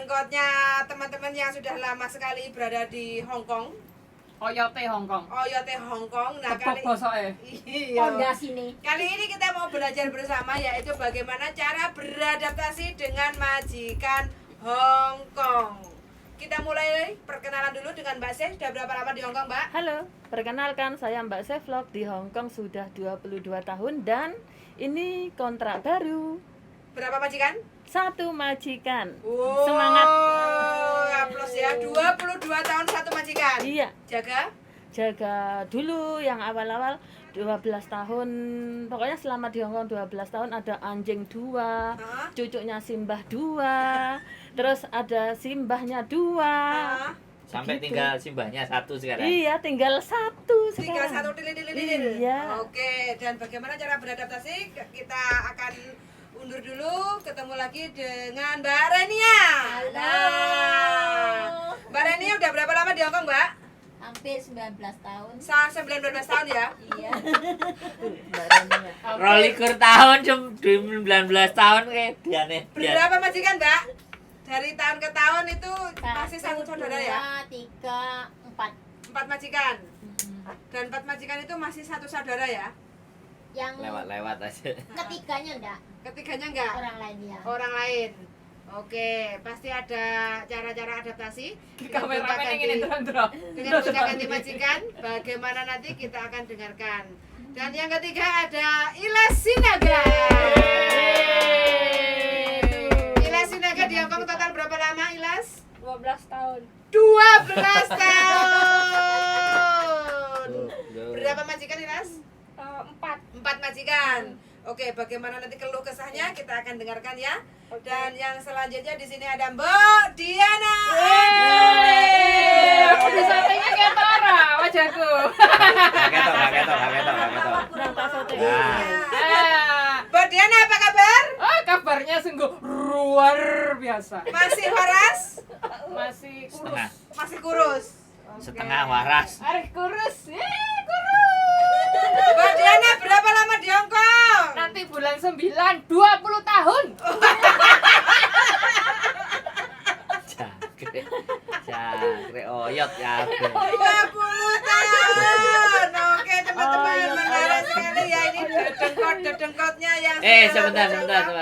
dedengkotnya teman-teman yang sudah lama sekali berada di Hong Kong. Oyote Hong Kong. Oyote Hong Kong. Nah, kali ini kita mau belajar bersama, yaitu bagaimana cara beradaptasi dengan majikan Hong Kong. Kita mulai perkenalan dulu dengan Mbak Seh. Sudah berapa lama di Hong Kong, Mbak? Halo, perkenalkan saya Mbak Seh Vlog di Hong Kong sudah 22 tahun dan ini kontrak baru. Berapa majikan? 1 majikan. Wow, Semangat. Aplaus ya. 22 tahun 1 majikan. Iya. Jaga dulu yang awal-awal 12 tahun. Pokoknya selama di Hong Kong 12 tahun ada anjing 2, cucunya Simbah 2, terus ada Simbahnya 2. Sampai Begitu. tinggal Simbahnya 1 sekarang. Iya, tinggal 1 tinggal sekarang. 1 dilil. Iya. Oke, dan bagaimana cara beradaptasi? Kita akan undur dulu, ketemu lagi dengan Mbak Renia. Halo. Mbak Renia udah berapa lama di Hong Kong, Mbak? Hampir 19 tahun. 19 tahun ya? Iya. Rolikur tahun, 19 tahun kayak diane. Berapa majikan, Mbak? Dari tahun ke tahun itu masih 1 saudara ya? 2, 3, 4. 4 majikan. Dan 4 majikan itu masih 1 saudara ya? Yang Lewat-lewat aja. ketiganya enggak, Ketiganya enggak? orang lain ya. Orang lain. Oke, pasti ada cara-cara adaptasi. Kameramen ingin terang-terang. Dengan gonta-ganti majikan, bagaimana nanti kita akan dengarkan. Dan yang ketiga ada Ilas Sinaga. Ilas Sinaga di Hong Kong total berapa lama, Ilas? 12 tahun. 12 tahun. Berapa majikan, Ilas? 4. 4 majikan. Oke, bagaimana nanti keluh kesahnya kita akan dengarkan ya. Dan yang selanjutnya di sini ada Mbak Diana. Aku di sampingnya kayak Tora wajahku. Gak ketok. Mbak Diana, apa kabar? Kabarnya sungguh luar biasa. Masih waras? Masih kurus. Setengah. Masih kurus. Setengah waras. Arif kurus. Kurus. Mbak Diana berapa lama di Hong Kong? Nanti bulan 9 20 tahun. Jangkrik oyot ya. 20 tahun. Oke, teman-teman, menarik sekali ya ini dedengkotnya yang Sebentar.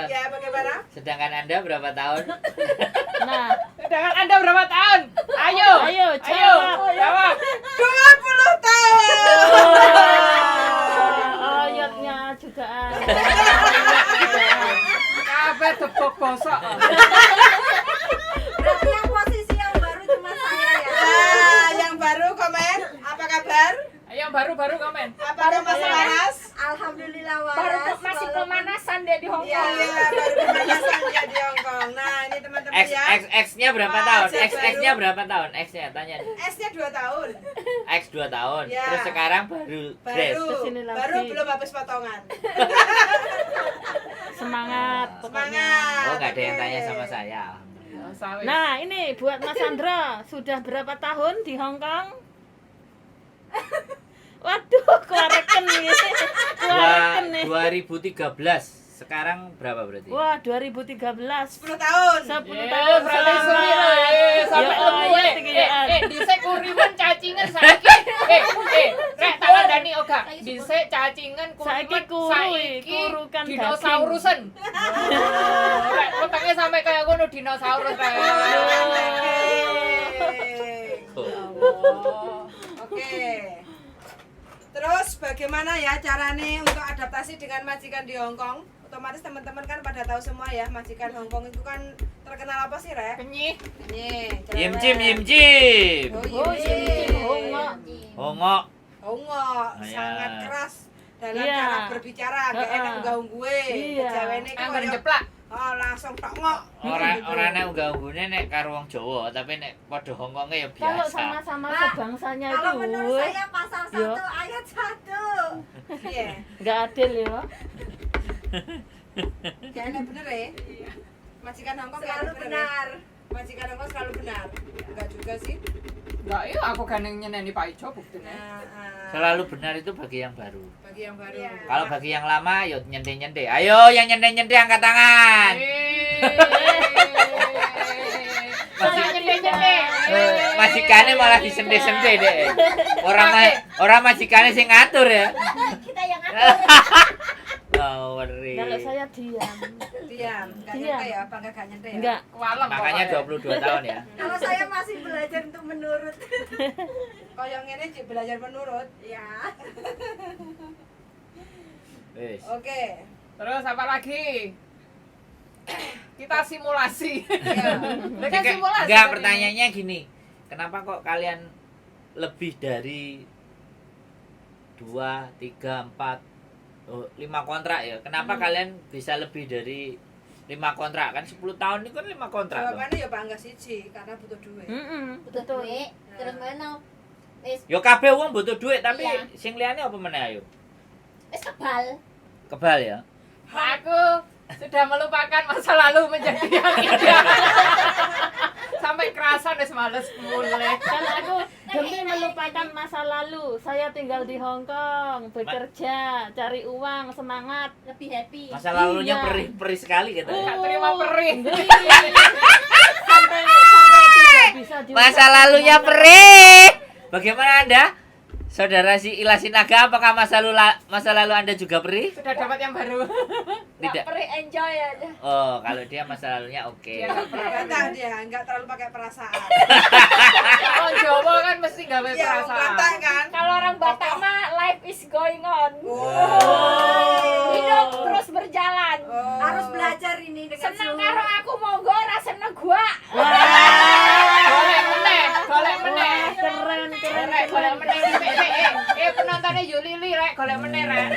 Ya, bagaimana? Sedangkan Anda berapa tahun? Nah, Sedangkan Anda berapa tahun? Ayo. Jawab. 20 tahun. oyotnya juga ada. Kabeh tepuk bosok. Berarti yang posisi yang baru cuma saya ya. Nah, yang baru komen, apa kabar? Ayo baru komen. Apakah masih waras? Alhamdulillah Baru waras. masih walaupun- pemanasan deh di Hong Iya, Kong. baru pemanasan dia di Hong Kong. Nah, ini teman-teman ya. X-nya berapa Wah, tahun? saya X-nya baru. berapa tahun? X-nya tanya. S-nya 2 tahun. X 2 tahun. Ya. Terus sekarang baru dress. Kesini lagi. Baru belum habis potongan. Semangat pokoknya. Semangat. Oh, enggak ada yang Oke. tanya sama saya. Nah, ini buat Mas Sandra, sudah berapa tahun di Hong Kong? Waduh, keluarkan nih. Keluarkan nih. 2013. Sekarang berapa berarti? Wah, 2013. 10 tahun. 10 tahun berarti sama. sampai Ya, lemu iya, tinggian. dhisik kuriman cacingan saiki. Rek tak kandhani oga. Dhisik cacingan Saiki kuriman kuru, kuru kan dinosaurusen. Rek wetenge sampe kaya ngono dinosaurus rek. Oke. Terus bagaimana ya caranya untuk adaptasi dengan majikan di Hong Kong? Otomatis teman-teman kan pada tahu semua ya, majikan Hong Kong itu kan terkenal apa sih, Rek? Kenyih. Ini, Yim cerewet. Jim. Oh, Yim. Hongok. Hongok. Hongok, Iya. sangat keras dalam Iya. cara berbicara, gak enak unggah gue. Iya. Jawene kan Angger koyo, jeplak. oh langsung tok ngok. Orane unggah-unggune nek karo wong Jawa, tapi nek padha Hongkonge ya Kalau biasa. sama-sama Nah, sebangsanya itu, Kalau menurut saya pasal 1 Yo. ayat 1. Iya. nggak adil ya. Gak ada bener ya? Majikan Hong Kong gak Selalu ada bener. benar. Majikan Hong Kong selalu benar. Enggak juga sih. Enggak, iya aku gandeng nyeneni Pak Ijo buktine. Selalu benar itu bagi yang baru. Bagi yang baru. Iya. Kalau bagi yang lama, yuk nyende-nyende. Ayo yang nyende-nyende angkat tangan. nyendek-nyendek. Majikannya malah disendek-sendek deh. Orang majikannya sing ngatur ya. Kita yang ngatur. Ngaweri. Kalau saya diam. Diam, nggak Diam. nyentuh ya, apa nggak nyentuh ya? Enggak. Kualem Makanya pokoknya. 22 tahun ya. Kalau saya masih belajar untuk menurut. Kalau yang ini Cik, belajar menurut. Ya. Wis. Oke. Terus apa lagi? Kita simulasi. Iya. Mereka simulasi. Enggak, tadi. pertanyaannya gini. Kenapa kok kalian lebih dari 2, 3, 4, 5 kontrak ya? Kenapa kalian bisa lebih dari 5 kontrak? Kan 10 tahun itu kan 5 kontrak. Loh. Jawabannya ya bangga siji karena butuh duit. Butuh duit. Terus mana? Wis Yo kabeh wong butuh duit, tapi Iya. sing liyane apa meneh ayo? wis kebal. Kebal ya. Aku sudah melupakan masa lalu menjadi yang indah. Sampai kerasan wis males mulai. Kan aku demi melupakan masa lalu, saya tinggal di Hong Kong, bekerja, cari uang, semangat. Lebih happy. Masa lalunya Iya. perih-perih sekali gitu. Gak terima perih. Sampai tidak bisa Masa lalunya perih. Bagaimana Anda? Saudara si Ila Sinaga, apakah masa lalu Anda juga perih? Sudah dapat yang baru. Tidak. Perih enjoy aja. Oh, kalau dia masa lalunya oke. Dia nggak pernah. Bantah dia, nggak terlalu pakai perasaan. Kalau Jawa kan mesti gak Iya, perasaan. bantah kan? Kalau orang Batak mah life is going on. Wow. Hidup terus berjalan. Oh. Harus belajar ini dengan Seneng seluruh- karo aku monggo, ra seneng gua. Golek meneh, golek meneh. keren, keren, Rek, golek keren. meneh. Penontonnya Yulili rek, golek meneh rek.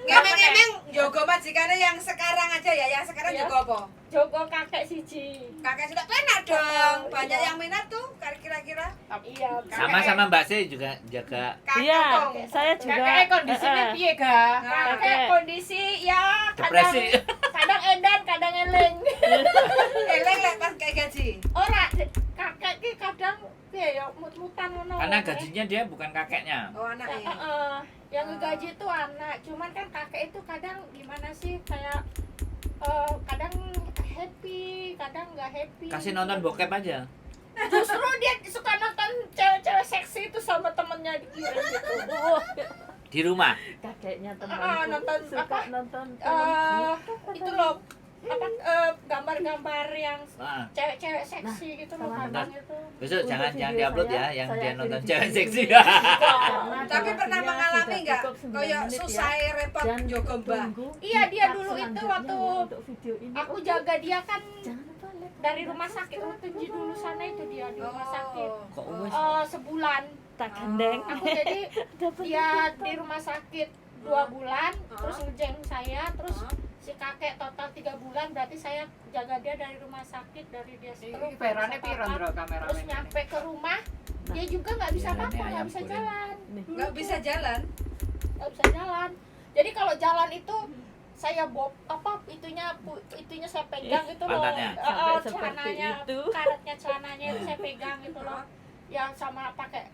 Ngemeng-ngemeng jogo majikannya yang sekarang aja ya, yang sekarang Iya. jogo apa? Jogo kakek siji. Kakek sudah penak dong, banyak yang minat tuh kira-kira. Iya. Sama-sama Mbak C juga jaga. Kakek Iya, dong. saya juga. Kakek kondisinya piye ga? Kakek kondisi ya kadang Depresi. kadang edan, kadang eleng. Eleng lek pas kayak gaji. Ora kakek ki kadang piye ya mut-mutan ngono. Karena gajinya dia bukan kakeknya. Oh anaknya. Yang ngegaji itu anak, cuman kan kakek itu kadang gimana sih kayak kadang happy, kadang nggak happy. Kasih nonton bokep aja. Justru dia suka nonton cewek-cewek seksi itu sama temennya dikirim gitu. Di rumah. Kakeknya Ah, temanku nonton suka apa? nonton Itu loh apa gambar-gambar yang Nah, cewek-cewek seksi gitu loh sama kadang itu. besok Untuk jangan video diupload ya saya, yang saya dia nonton kirim cewek di seksi. Karena Tapi pernah durasinya mengalami sudah nggak? cukup 9 Kayak menit ya. susah repot Dan jogo mbah. tunggu Iya, di dia part dulu itu selanjutnya waktu ya untuk video ini. Aku jaga dia kan Jangan lupa like, dari rumah sakit waktu di dulu sana itu dia di rumah sakit. Kok wes? Sebulan. tak gandeng. Aku jadi Dapat dia di rumah sakit 2 bulan, terus ngejeng saya, terus si kakek total 3 bulan, berarti saya jaga dia dari rumah sakit, dari dia stroke, Iki bayarane terus piro apa-apa. ndro kameramen? Terus nyampe ke rumah, dia juga nggak bisa Bayarane apa-apa, nggak ayam bisa goreng. jalan, nih. Nggak bisa jalan. nggak bisa jalan. Jadi kalau jalan itu saya itunya saya pegang gitu loh, Pantatnya. Sampai seperti celananya, itu. karetnya celananya itu saya pegang gitu loh, yang sama pakai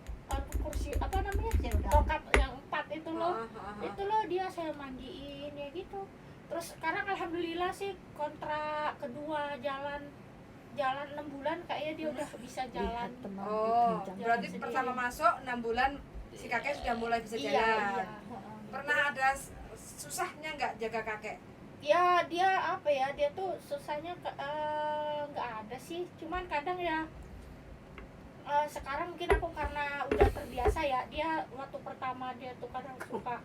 kursi apa namanya, rokat yang 4 itu loh. Itu loh dia saya mandiin ya gitu. Terus sekarang alhamdulillah sih kontrak kedua jalan 6 bulan kayaknya dia udah bisa jalan. Lihat teman Oh, bincang. berarti sendiri. pertama masuk 6 bulan si kakek sudah mulai bisa Iya, jalan. iya. Pernah ada susahnya nggak jaga kakek? Ya dia apa ya, dia tuh susahnya nggak ada sih, cuman kadang ya sekarang mungkin aku karena udah terbiasa ya, dia waktu pertama dia tuh kadang suka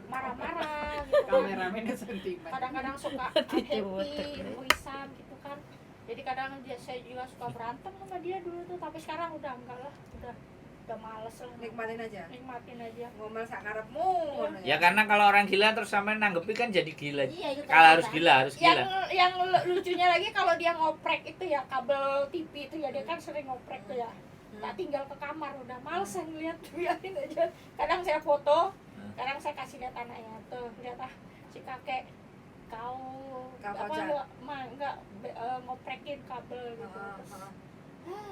marah-marah gitu kan. Kameramennya sentimen. Kadang-kadang suka Tidur, unhappy, egoisan gitu kan. Jadi kadang saya juga suka berantem sama dia dulu tuh, tapi sekarang udah enggak lah, udah males lah, Nikmatin aja. nikmatin aja. Ngomel sak ngarepmu. ngono Ya karena kalau orang gila terus sampai nanggepi kan jadi gila. Iya, itu Kalau harus kan. gila, harus gila. Yang lucunya lagi kalau dia ngoprek itu ya kabel TV itu ya, dia kan sering ngoprek tuh ya. Tak tinggal ke kamar udah males saya ngeliat, biarin aja. Kadang saya foto, kadang saya kasih lihat anaknya tuh, lihat si kakek kau apa Jan. enggak ngoprekin kabel gitu. Terus,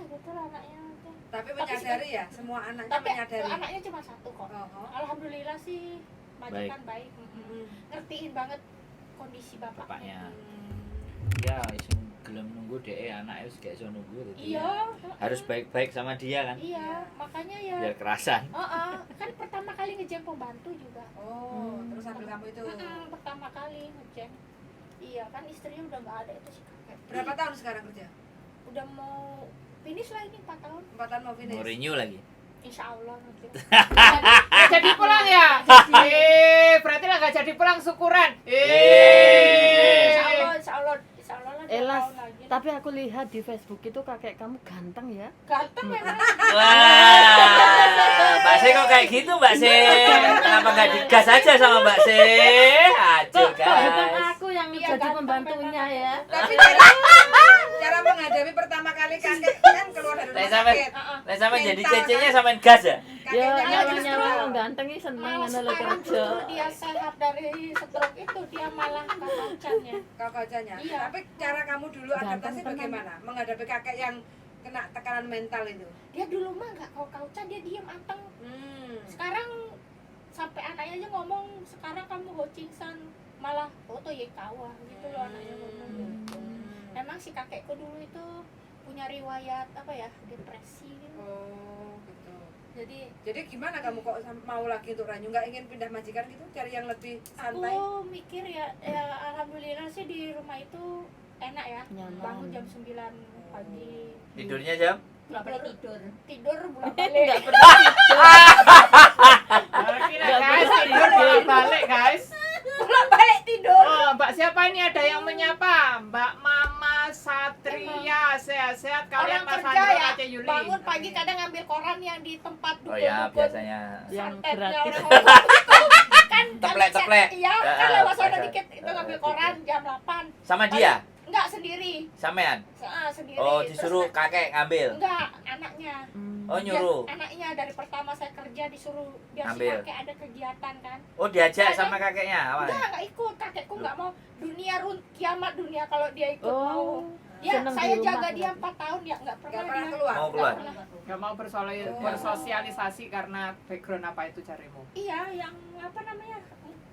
gitu lah anaknya tuh. Tapi menyadari ya, semua anaknya Tapi menyadari. anaknya cuma 1 kok. Oh. Alhamdulillah sih majikan baik. Mm. Ngertiin banget kondisi bapaknya. Bapaknya. Hmm. Ya, sing gelem nunggu DE anaknya wis gak iso nunggu jadi Iya. harus baik-baik sama dia kan Iya, makanya ya. biar kerasan. Kan pertama kali ngejeng pembantu juga. Terus ambil kamu itu. Pertama kali ngejeng. Iya, kan istrinya udah nggak ada itu si kakek. Berapa tahun sekarang kerja? Udah mau finish lah ini 4 tahun. 4 tahun mau finish. Mau renew lagi. Insya Allah nanti. Nggak jadi pulang ya? Berarti lah nggak jadi pulang syukuran. Insya Allah, insya Allah, insya Allah lah 2 Elas, tahun lagi. tapi aku lihat di Facebook itu kakek kamu ganteng ya. Ganteng memang. Wah, Mbak Se kok kayak gitu Mbak Se? Kenapa nggak digas aja sama Mbak Se? Aduh Kok bukan guys. aku yang Iya, jadi ganteng pembantunya memang. ya. Tapi cara menghadapi pertama kali kakek kan keluar dari Nek rumah sampe sakit. nek sampe jadi Mental, cecenya kan? samain gas ya? Ya Kakeknya nyawa-nyawa justru wong ganteng iki seneng Malah ngono lho sekarang kerja. justru dia sehat dari stroke itu dia malah kakaknya. kakaknya. Iya. Tapi cara kamu dulu Ganteng adaptasi tenan. bagaimana? Menghadapi kakek yang kena tekanan mental itu. Dia dulu mah nggak kau-kaucan, dia diem anteng. Sekarang sampai anaknya aja ngomong, sekarang kamu hocingsan malah foto ya kawa gitu loh anaknya ngomong gitu. Emang si kakekku dulu itu punya riwayat apa ya, depresi gitu. Oh, gitu. Jadi Gimana kamu kok mau lagi untuk ranyu? Nggak ingin pindah majikan gitu? Cari yang lebih santai? aku mikir ya alhamdulillah sih di rumah itu enak ya. Nyaman. Bangun jam 9 pagi. Tidurnya jam? Nggak boleh tidur. Tidur bulan Enggak balik. pernah Kira guys, tidur bolak-balik guys. Bulan balik tidur. Oh, Mbak siapa ini ada yang menyapa? Mbak Mama Satria, sehat-sehat kalian Orang Mas kerja Andro ya, Aceh Yuli. bangun pagi kadang ngambil koran yang di tempat Oh ya, dukun-dukun. biasanya. yang Santetnya gratis. orang-orang itu. Kan Teplek-teplek. Iya, kan lewat sana biasa. dikit itu ngambil koran jam 8. Sama dia? Enggak sendiri. Sampean? Sendiri. Oh, Terus disuruh kakek ngambil. enggak, anaknya. Oh, nyuruh. Dia, anaknya dari pertama saya kerja disuruh biar si Ambil. kakek ada kegiatan kan. Oh, diajak sama kakeknya awal. Enggak ikut. Kakekku enggak mau dunia kiamat dunia kalau dia ikut mau. Oh. Ya, seneng saya di rumah jaga dia berarti. 4 tahun ya enggak pernah, Nggak pernah dia. keluar? Mau keluar? Nggak pernah. Gak mau bersosialisasi karena background apa itu carimu? Iya, yang apa namanya?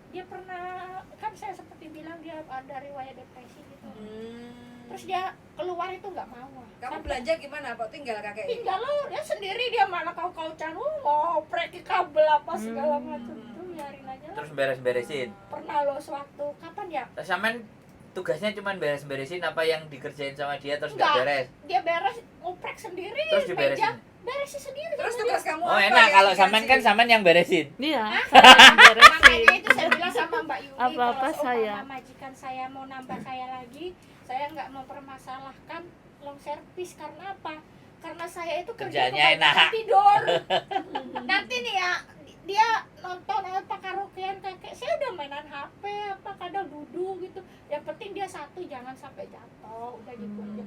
Dia pernah kan saya seperti bilang dia ada riwayat depresi gitu. Terus dia keluar itu nggak mau. Kamu Sampai belanja gimana? Kok tinggal kakek? tinggal lo dia sendiri, dia mana kau-kaucan mau preki kabel apa segala macam tuh biarin aja lah. Terus beres-beresin. Pernah lo sewaktu kapan ya? Terus sampean tugasnya cuma beres-beresin apa yang dikerjain sama dia terus nggak Enggak. beres? Dia beres ngoprek sendiri. Terus meja, diberesin. beresin sendiri. Terus sama tugas dia. kamu Oh, apa enak yang kalau dikasih? sampean kan sampean yang beresin. Iya, saya yang beresin. Makanya itu saya bilang sama Mbak Yuli, Apa-apa kalau saya. seumpama majikan saya mau nambah saya lagi, saya nggak mempermasalahkan long service. Karena apa? Karena saya itu kerja Kerjaannya kebanyakan enak. tidur. Nanti nih ya, dia nonton apa karaokean kakek, saya udah mainan HP apa kadang duduk gitu. Yang penting dia satu jangan sampai jatuh, udah gitu aja.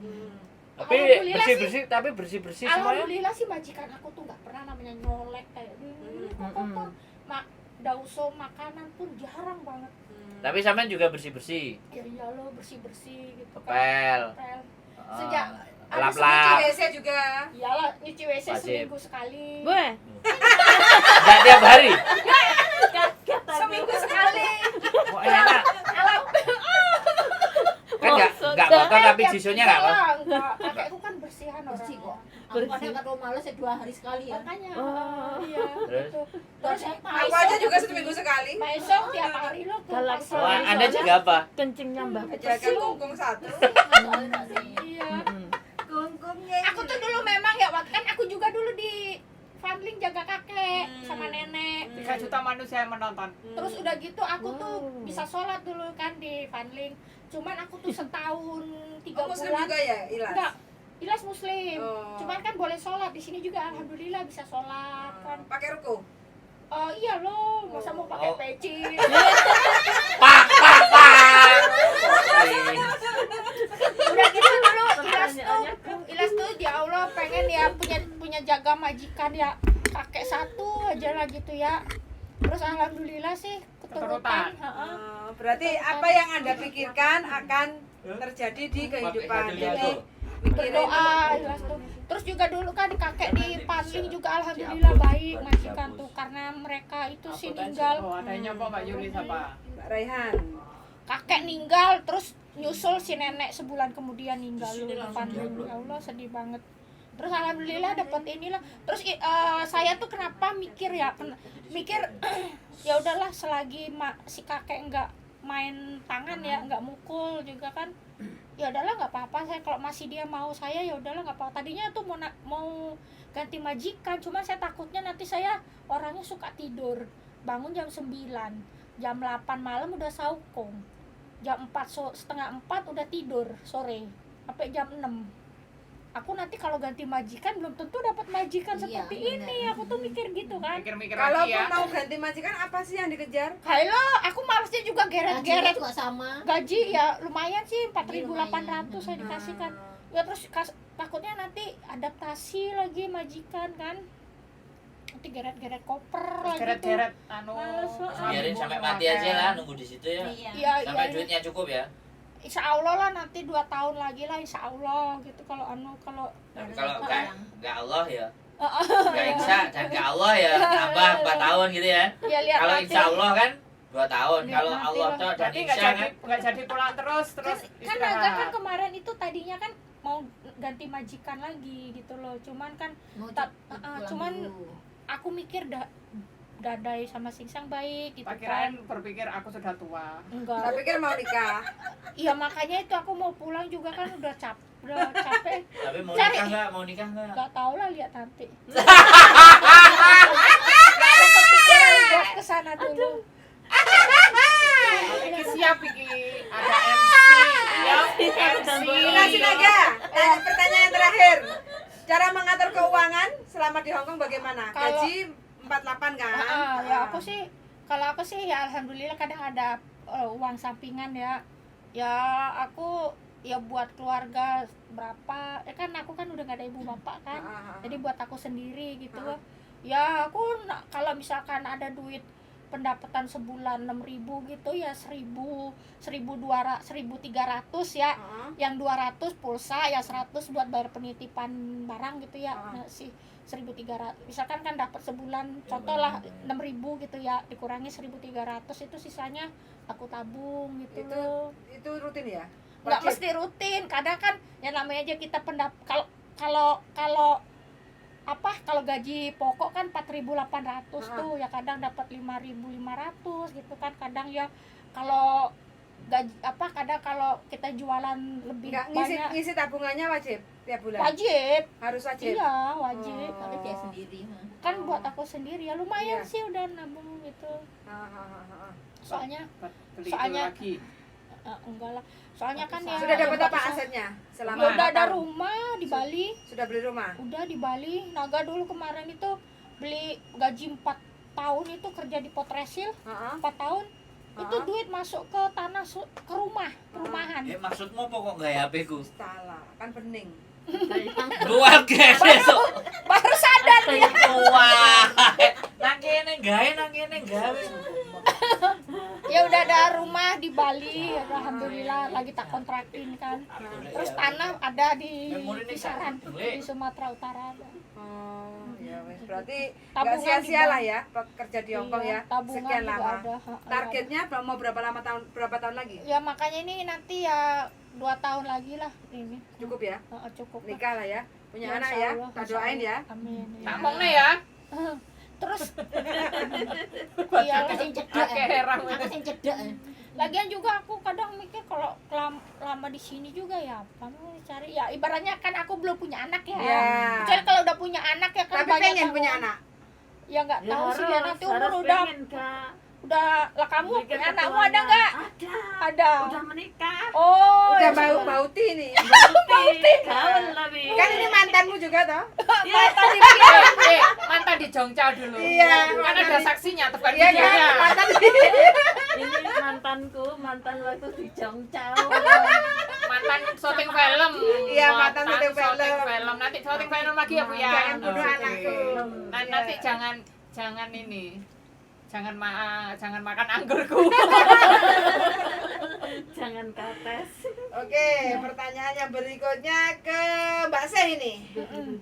Tapi Alhamdulillah bersih-bersih tapi bersih-bersih semuanya. Alhamdulillah sih majikan aku tuh nggak pernah namanya nyolek kayak kok kotor. Dauso makanan pun jarang banget. Tapi sampean juga bersih-bersih. Ya iya lo bersih-bersih gitu kan. Ngepel. Ngepel. Ah, Sejak lap-lap. WC juga. iyalah nyuci WC Wajib. seminggu sekali. Gue, Enggak tiap hari. Seminggu sekali. Oh, enak. Kan enggak kotor tapi jisunya enggak kotor. Enggak, kakekku kan bersihan Bersih kok. orangnya. Aku kadang kalau malas ya 2 hari sekali ya. Makanya Oh. iya. Terus? Gitu. Terus Aku aja juga seminggu sekali. Maesong tiap hari lo ke Galak pasar. Oh, Anda juga apa? kencingnya mbak Jaga kungkung satu. Soalnya nggak sih. Iya. Kungkungnya. Aku tuh dulu memang ya, kan aku juga dulu di Funling jaga kakek sama nenek. 3 juta manusia yang menonton. Terus udah gitu aku tuh Wow. bisa sholat dulu kan di Funling. Cuman aku tuh setahun 3 Muslim bulan. juga ya, Ilas? Enggak, Ilas Muslim. Oh. Cuman kan boleh sholat di sini juga, alhamdulillah bisa sholat kan. Pakai ruku. Oh iya loh, masa mau pakai Oh. peci. Pak. Udah gitu dulu Ilas tuh ya Allah pengen ya punya jaga majikan ya, kakek satu aja lah gitu ya. Terus alhamdulillah sih keturutan. Heeh. Berarti apa yang Anda pikirkan akan terjadi di kehidupan. Jadi mikirin Berdoa Ilas tuh. Terus juga dulu kan kakek di Panling juga alhamdulillah baik majikan tuh, karena mereka itu sih tinggal. Oh, adanya kok Mbak Yuli siapa? Mbak Raihan. kakek ninggal terus nyusul si nenek sebulan kemudian ninggal Terus ini lu langsung pandemi. jawab. Ya Allah sedih banget. Terus alhamdulillah dapat inilah. Terus saya tuh kenapa mikir ya udahlah selagi si kakek enggak main tangan ya, enggak mukul juga kan. Ya udahlah nggak apa-apa, saya kalau masih dia mau saya ya udahlah nggak apa-apa. Tadinya tuh mau ganti majikan, cuman saya takutnya nanti saya orangnya suka tidur. Bangun jam 9, jam 8 malam udah saukong. Jam 4 setengah 4 udah tidur sore sampai jam 6. Aku nanti kalau ganti majikan belum tentu dapat majikan Iya, seperti benar. ini. Aku tuh mikir gitu kan. Mikir-mikir Kalaupun lagi ya. mau ganti majikan apa sih yang dikejar? Halo, aku malesnya juga Gajinya geret-geret. juga sama. Gaji ya lumayan sih 4.800 saya Hmm. dikasihkan. Ya terus takutnya nanti adaptasi lagi majikan kan. Nanti geret-geret koper lagi tuh. Geret-geret anu. Males, Biarin sampai mati aja lah, nunggu di situ ya. Iya, Sampai iya. duitnya cukup ya. Insya Allah lah nanti 2 tahun lagi lah insya Allah gitu kalau Tapi kalau nggak Allah ya, Heeh. nggak insya dan nggak Allah ya, tambah 4 tahun gitu ya. ya lihat Kalau nanti. insya Allah kan 2 tahun. Lihat Kalau nanti Allah lah. tuh dan Berarti nggak insya jadi kan. nggak jadi pulang terus kan istirahat. Naga kan kemarin itu tadinya kan mau ganti majikan lagi gitu loh, cuman kan cuman aku mikir Dadai sama Singsang baik gitu Pak kan. kirain berpikir aku sudah tua. Enggak. Saya pikir mau nikah. Iya makanya itu aku mau pulang juga kan udah capek. Tapi mau Cari. nikah nggak? Mau nikah nggak? Enggak tahu lah, lihat nanti. Enggak ada kepikiran buat kesana dulu. Iki siap iki ada MC ya MC. Nah, Sinaga, pertanyaan terakhir. Cara mengatur keuangan selama di Hong Kong bagaimana? Kalau- Gaji 48 kan? Ya aku sih ya alhamdulillah kadang ada uang sampingan ya. Ya aku ya buat keluarga berapa. Kan aku kan udah gak ada ibu bapak kan. Jadi buat aku sendiri gitu. Ya aku kalau misalkan ada duit pendapatan sebulan 6.000 gitu ya 1.300 ya. Yang 200 pulsa, ya 100 buat bayar penitipan barang gitu ya. Nah, sih 1.300 misalkan kan dapat sebulan contoh lah 6.000 gitu ya, dikurangi 1.300 itu sisanya aku tabung gitu loh. Itu rutin ya? Nggak Wajib? mesti rutin, kadang kan ya namanya aja kita kalau gaji pokok kan 4.800 tuh ya, kadang dapat 5.500 gitu kan, kadang ya kalau gaji kadang kalau kita jualan lebih Nggak, banyak ngisi tabungannya wajib tiap bulan? wajib. Harus wajib? Iya wajib. Kalau dia sendiri Kan buat aku sendiri ya lumayan Iya. sih udah nabung gitu. Soalnya Beli Soalnya- itu lagi. enggak lah, soalnya kan ya Sudah dapat ya, apa bisa- asetnya? Selama Ya udah ada 4 tahun? rumah di Bali. Sudah beli rumah? Udah di Bali. Naga dulu kemarin itu beli gaji 4 tahun itu kerja di Potresil 4 tahun. Itu duit masuk ke tanah ke perumahan. Maksudmu pokok nggak HP ku? Salah, kan bening. Buat guys besok. Baru sadar dia. Wah, nang kene gawe. Ya udah ada rumah di Bali, alhamdulillah lagi tak kontrakin kan. Terus tanah ada di kisaran di Sumatera Utara ada. Ya wes, berarti nggak Tabungan sia-sia di lah ya kerja di Hong Kong Iya, ya. tabungan Sekian juga lama. ada. Targetnya mau berapa tahun lagi? Ya makanya ini nanti ya 2 tahun lagi lah ini. Cukup ya? Cukup lah. Nikah lah ya. Punya Ya, anak insya ya. Allah, Tak insya doain Allah. ya. Amin. Tak mong nih ya. Terus Iya, aku sing cedek. Oke, heran. Aku sing cedek. lagian juga aku kadang mikir kalau lama di sini juga ya apa mau cari ya, ibaratnya kan aku belum punya anak ya. Iya. Kecuali kalau udah punya anak ya kan Tapi banyak pengen tanggung- punya anak. Ya nggak Ya tahu sih dia nanti umur harus udah pengen, Kak. lah kamu Mikir punya anakmu ketuanya. ada nggak? Ada. Ada. Udah menikah. Oh, Udah ya sudah. bauti nih. Gaul lebih. Kan ini mantanmu juga toh? Mantan di Jongca dulu. Iya, Kan mantan ada di- saksinya, tekan Iya kan? videonya. Mantan Ini mantanku, mantan waktu di Jongcao. Mantan syuting film. Iya, mantan syuting film. Nanti syuting film lagi ya Bu ya. Jangan bunuh Oke. anakku. Nanti Iya. jangan ini. Jangan makan anggurku. Jangan kates. Oke, pertanyaan yang berikutnya ke Mbak Seh ini.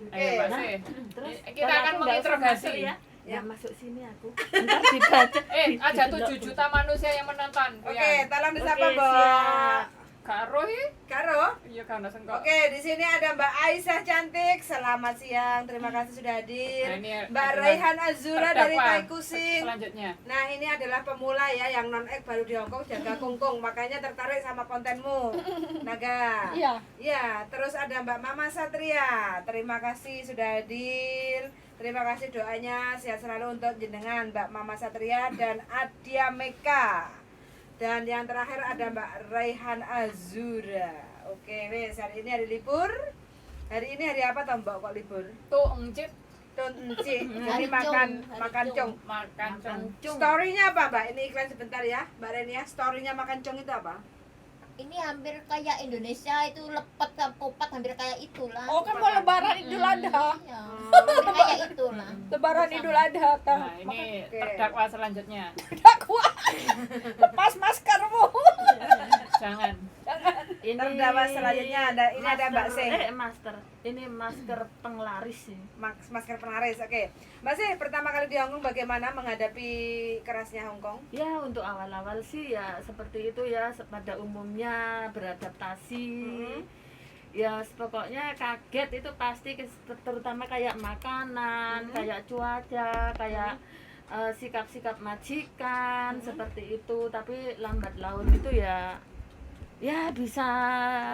Ayo Mbak Oke. Sih. Terus Kita kalau akan aku nggak usah menginterogasi. masuk ya. Ya masuk sini aku. Ntar dibaca. Ada 7 juta manusia yang menonton. Oke, tolong disapa Oke, Mbak. siap. Karo ya? Karo. Iya kan sengkok. Oke, di sini ada Mbak Aisyah cantik. Selamat siang. Terima kasih sudah hadir. Nah, ini Mbak adalah Raihan Azura dari terdakwa Tai Kusing. Selanjutnya. Nah, ini adalah pemula ya yang non ek baru di Hongkong jaga kungkung, makanya tertarik sama kontenmu. Naga. Iya. Ya, terus ada Mbak Mama Satria. Terima kasih sudah hadir. Terima kasih doanya sehat selalu untuk jenengan Mbak Mama Satria dan Adia Meka. Dan yang terakhir ada Mbak Raihan Azura. Oke, wes hari ini hari libur. Hari ini hari apa toh Mbak kok libur? Tuh encit Tun Enci. Jadi Hari makan Cung, makan hari cung. makan cung. Story-nya apa, Mbak? Ini iklan sebentar ya, Mbak Reni ya. Story-nya makan cung itu apa? Ini hampir kayak Indonesia itu lepet ke popat hampir kayak itulah. Oh kan mau lebaran Idul Adha. Iya. Hampir kayak itulah. Lebaran Idul Adha tah. Nah, ini Oke. terdakwa selanjutnya. Tidak kuat. Lepas maskermu. Jangan. Ini Terdakwa selanjutnya ada Mbak masker- Seh. master. Ini masker penglaris sih. Masker penaris. Oke. Mbak Seh, pertama kali di Hongkong bagaimana menghadapi kerasnya Hongkong? Ya untuk awal-awal sih ya seperti itu ya pada umumnya beradaptasi. Ya pokoknya kaget itu pasti terutama kayak makanan, kayak cuaca, kayak sikap-sikap majikan seperti itu. Tapi lambat laun itu ya bisa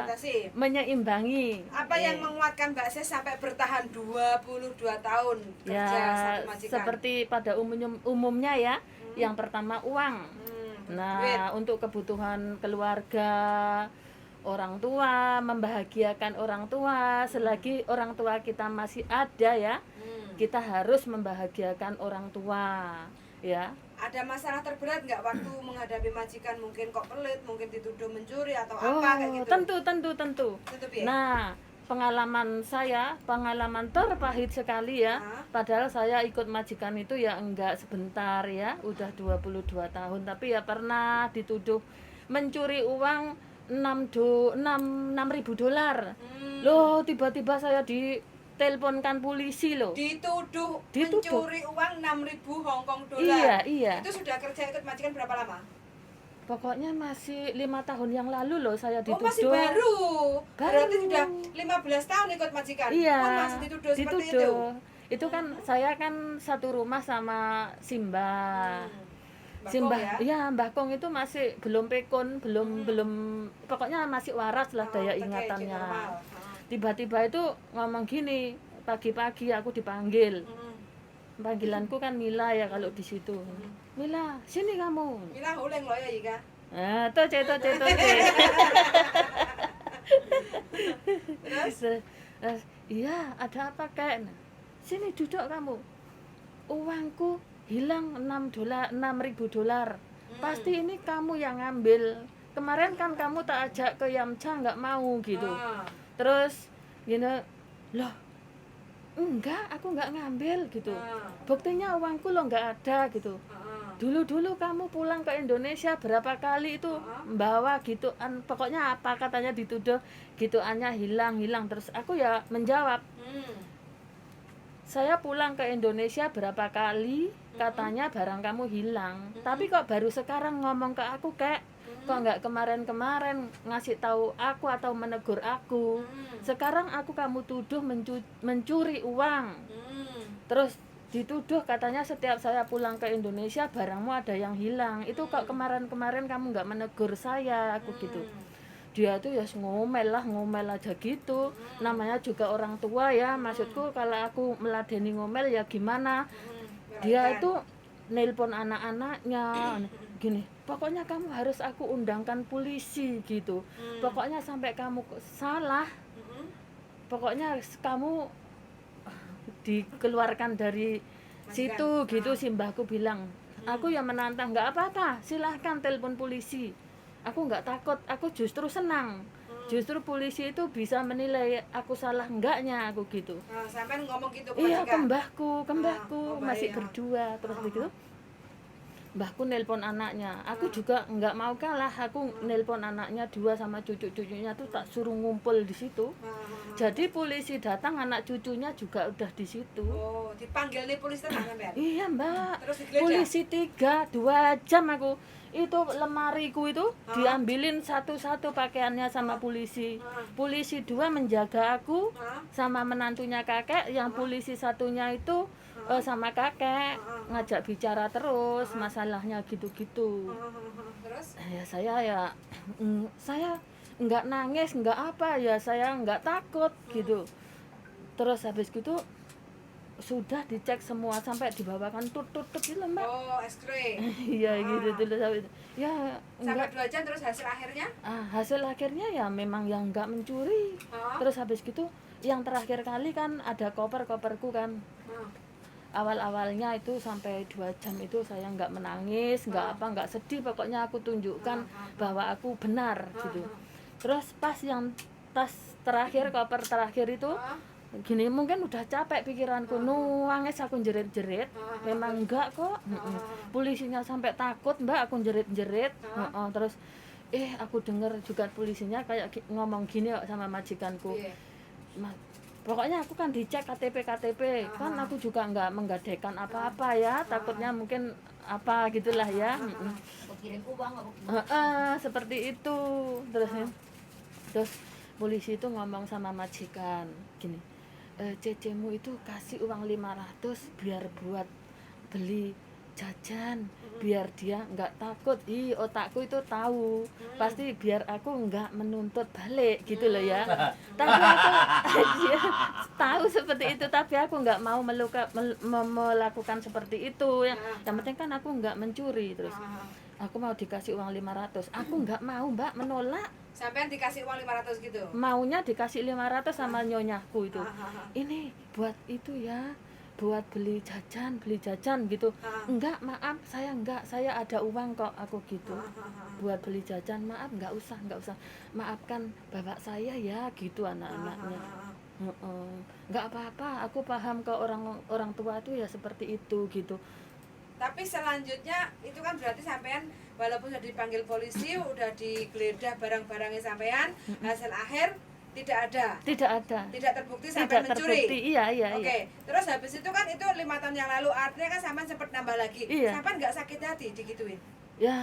Atasi. menyeimbangi. Apa yang menguatkan Mbak Seh sampai bertahan 22 tahun kerja Ya satu majikan? seperti pada umumnya ya. Yang pertama uang. duit. Nah, untuk kebutuhan keluarga, orang tua, membahagiakan orang tua, selagi orang tua kita masih ada ya, kita harus membahagiakan orang tua, ya. Ada masalah terberat nggak waktu menghadapi majikan, mungkin kok pelit, mungkin dituduh mencuri atau Oh, apa kayak gitu? tentu. Tentu, piye? Nah, pengalaman terpahit sekali ya. Hah? Padahal saya ikut majikan itu ya enggak sebentar ya, udah 22 tahun, tapi ya pernah dituduh mencuri uang 6.000 dolar. Loh, tiba-tiba saya diteleponkan polisi loh. Dituduh Dituduh. mencuri uang 6.000 Hongkong dolar. Iya. Itu sudah kerja ikut majikan berapa lama? Pokoknya masih 5 tahun yang lalu loh saya Oh, dituduh. masih baru. Berarti Baru. sudah 15 tahun ikut majikan. Iya. Oh, masih dituduh seperti itu. Itu kan saya kan satu rumah sama Simbah. Mbak Simbah, Kong ya? iya Mbah Kong itu masih belum pekun, belum pokoknya masih waras lah daya Oh, ingatannya. normal. Tiba-tiba itu ngomong gini, pagi-pagi aku dipanggil. Panggilanku kan Mila ya kalau di situ. Mila, sini kamu. Mila huleng lo ya Ika. Nah, tuh. Terus, iya, ada apa kek? Nah, sini duduk kamu. Uangku hilang 6.000 dolar. Pasti ini kamu yang ngambil. Kemarin kan kamu tak ajak ke Yamcha nggak mau gitu. Terus gini, loh enggak, aku nggak ngambil gitu. Buktinya uangku lo nggak ada gitu. Dulu kamu pulang ke Indonesia berapa kali itu bawa gituan, pokoknya apa katanya dituduh gituannya hilang. Terus aku ya menjawab, saya pulang ke Indonesia berapa kali katanya barang kamu hilang, tapi kok baru sekarang ngomong ke aku kok nggak kemarin ngasih tahu aku atau menegur aku. Sekarang kamu tuduh mencuri uang. Terus dituduh katanya setiap saya pulang ke Indonesia barangmu ada yang hilang. Itu kok kemarin kamu nggak menegur saya, aku gitu. Dia tuh ya ngomel aja gitu. Namanya juga orang tua ya, maksudku kalau aku meladeni ngomel ya gimana. Dia itu nelpon anak-anaknya gini, pokoknya kamu harus aku undangkan polisi gitu. Pokoknya sampai kamu salah, pokoknya kamu dikeluarkan dari situ gitu. Simbahku bilang, aku ya menantang, nggak apa-apa, silahkan telepon polisi, aku nggak takut, aku justru senang. Justru polisi itu bisa menilai aku salah enggaknya, aku gitu. Sampai ngomong gitu ke Iya, majikan? kembahku Oh, masih baik, berdua terus begitu. mbahku nelpon anaknya, aku juga nggak mau kalah, aku nelpon anaknya 2 sama cucu-cucunya tuh tak suruh ngumpul di situ. Jadi polisi datang, anak cucunya juga udah di situ. Oh, dipanggil nih polisi tenang sampean. Iya mbak, Terus digeledah? polisi 2 jam aku, itu lemariku itu diambilin satu-satu pakaiannya sama polisi. Polisi 2 menjaga aku sama menantunya kakek, yang polisi satunya itu sama kakek ngajak bicara terus masalahnya gitu-gitu. Terus? Ya saya nggak nangis, nggak apa ya, saya nggak takut gitu. Terus habis gitu sudah dicek semua sampai dibawakan tutut gitu mbak. Oh, X-ray. Iya gitu terus ya Sampai enggak. 2 jam terus hasil akhirnya? Hasil akhirnya ya memang yang nggak mencuri. Terus habis gitu yang terakhir kali kan ada koperku kan. Awal-awalnya itu sampai 2 jam itu saya nggak menangis, nggak sedih, pokoknya aku tunjukkan bahwa aku benar gitu. Terus pas yang tas terakhir, koper terakhir itu gini, mungkin udah capek pikiranku, nuangis aku jerit-jerit, memang enggak kok. Polisinya sampai takut mbak, aku jerit-jerit. Terus aku dengar juga polisinya kayak ngomong gini sama majikanku. Pokoknya aku kan dicek KTP kan, aku juga nggak menggadaikan apa-apa ya, takutnya mungkin apa gitulah ya. Kirim uang Seperti itu. Terus polisi itu ngomong sama majikan gini, cecemu itu kasih uang 500 biar buat beli jajan, biar dia nggak takut. Otakku itu tahu pasti biar aku nggak menuntut balik gitu loh ya. Tapi aku dia tahu seperti itu, tapi aku nggak mau melakukan seperti itu. Yang penting kan aku nggak mencuri. Terus aku mau dikasih uang 500, aku nggak mau mbak, menolak. Sampean dikasih uang 500 gitu? Maunya dikasih 500 sama nyonyaku itu. Ini buat itu ya, buat beli jajan gitu. Enggak, maaf, saya ada uang kok, aku gitu. Buat beli jajan, maaf, enggak usah. Maafkan bapak saya ya, gitu anak-anaknya. Enggak apa-apa, aku paham kok, orang tua tuh ya seperti itu gitu. Tapi selanjutnya itu kan berarti sampean walaupun sudah dipanggil polisi, udah digeledah barang-barangnya sampean, hasil akhir tidak ada. Tidak terbukti sampai mencuri. Iya. Oke. Terus habis itu kan itu 5 tahun yang lalu, artinya kan sampean sempat nambah lagi. Iya. Sampean nggak sakit hati digituin? Ya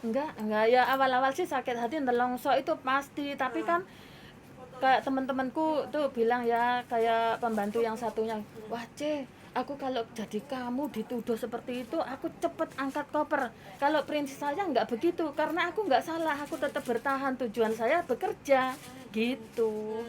enggak ya, awal-awal sih sakit hati nelongso itu pasti, tapi kan kayak teman-temanku tuh bilang ya, kayak pembantu yang satunya, wah aku kalau jadi kamu dituduh seperti itu, aku cepet angkat koper. Kalau prinsip saya nggak begitu, karena aku nggak salah, aku tetap bertahan, tujuan saya bekerja gitu.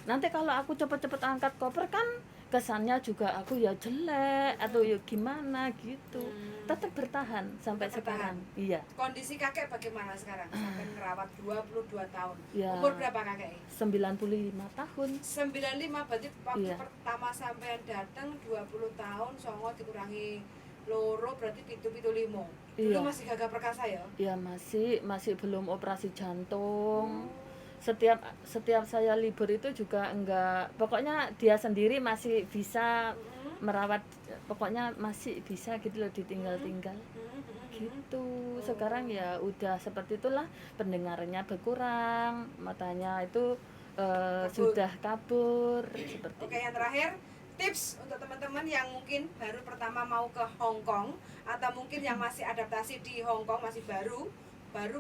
Nanti kalau aku cepet-cepet angkat koper kan kesannya juga aku ya jelek atau ya gimana gitu. Tetap bertahan sampai sekarang. Iya. Kondisi kakek bagaimana sekarang? Sampai ngerawat 22 tahun. Ya. Umur berapa kakek? 95 tahun. 95, berarti waktu Iya. pertama sampean datang 20 tahun, songo dikurangi loro berarti 7-5. Dulu Iya. masih gagah perkasa ya? Ya masih belum operasi jantung. Setiap saya libur itu juga enggak, pokoknya dia sendiri masih bisa merawat, pokoknya masih bisa gitu loh, ditinggal-tinggal gitu. Sekarang ya udah seperti itulah, pendengarannya berkurang, matanya itu sudah kabur seperti Oke, yang terakhir tips untuk teman-teman yang mungkin baru pertama mau ke Hong Kong, atau mungkin yang masih adaptasi di Hong Kong, masih baru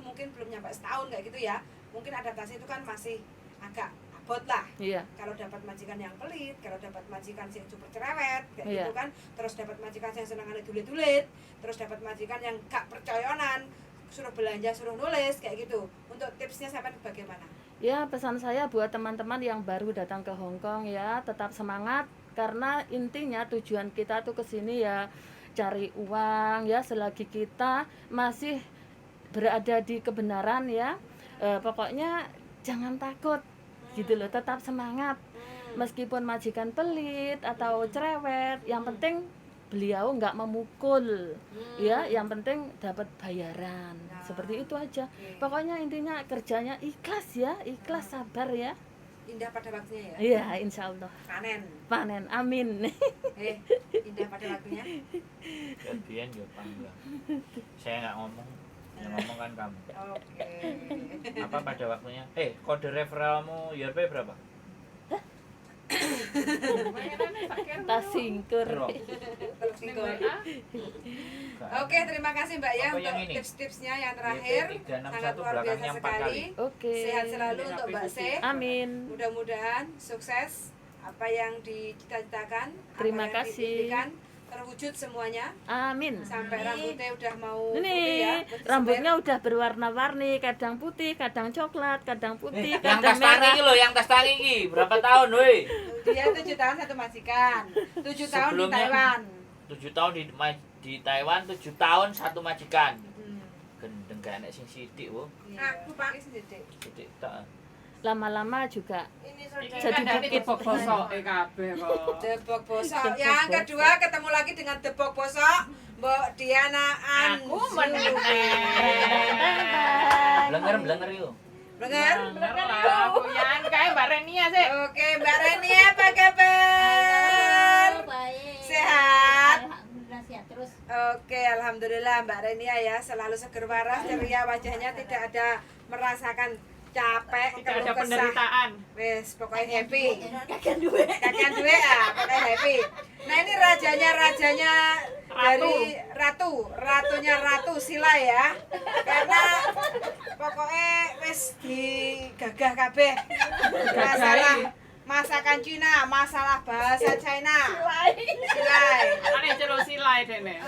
mungkin belum nyampe setahun kayak gitu ya, mungkin adaptasi itu kan masih agak abot lah. Iya. Kalau dapat majikan yang pelit, kalau dapat majikan yang super cerewet kayak Iya. gitu kan, terus dapat majikan yang senang dulit-dulit, terus dapat majikan yang gak percoyonan, suruh belanja, suruh nulis kayak gitu. Untuk tipsnya sampai bagaimana? Ya, pesan saya buat teman-teman yang baru datang ke Hong Kong ya, tetap semangat, karena intinya tujuan kita tuh kesini ya cari uang ya, selagi kita masih berada di kebenaran ya. Pokoknya jangan takut gitu loh, tetap semangat. Meskipun majikan pelit atau cerewet, yang penting beliau nggak memukul ya, yang penting dapat bayaran. Seperti itu aja. Pokoknya intinya kerjanya ikhlas ya, ikhlas, sabar ya. indah pada waktunya ya. Iya, insya Allah panen, amin. Indah pada waktunya. Biar ya bangga. Saya nggak ngomong, yang ngomong kan kamu. Oke. Apa pada waktunya? Kode referralmu YRP berapa? Tas singkur. Bro. Tersinggung. Oke, terima kasih Mbak ya Apa yang untuk ini? tips-tipsnya yang terakhir. YP 361 Sangat luar biasa belakangnya 4 sekali. kali. Oke. Sehat selalu untuk Mbak Se. Amin. Mudah-mudahan sukses apa yang dicita-citakan, Terima apa yang kasih. diimpikan terwujud semuanya Amin. sampai rambutnya udah mau Ini putih ya. putih rambutnya udah berwarna-warni, kadang putih, kadang coklat, kadang putih, Yang kadang tas tangi merah. iki lho, yang tas tangi iki berapa tahun, woi? semir. Dia 7 tahun satu majikan, 7 tahun di Sebelumnya- Taiwan. 7 tahun di Taiwan, 7 tahun satu majikan. Hmm. Gendeng gak enek sing sithik, wo. Aku pakai sendiri. Sithik tak. Lama-lama juga Ini Iki saudara. kan dari tepok bosoke kabeh kok. Debok Bosok. Debok Yang Bosok. kedua ketemu lagi dengan Debok Bosok, Mbok Diana Aku Anzu. meneng. Blenger yuk. Dengar? Bener aku yan kayak Mbak Renia sih. Oke, Mbak Reni apa kabar? Halo, baik. Sehat? Alhamdulillah sehat terus. Oke, alhamdulillah Mbak Renia ya selalu seger waras, ceria wajahnya, tidak ada merasakan capek, Tidak ada keluh kesah. penderitaan. Wes, pokoknya happy. Kakek duit. Kakian duit pokoknya happy. Nah ini rajanya dari ratunya Ratu Sila ya. Karena pokoknya wes digagah kabeh. Masalah masakan Cina, masalah bahasa China. Silai. Ane celo silai dene.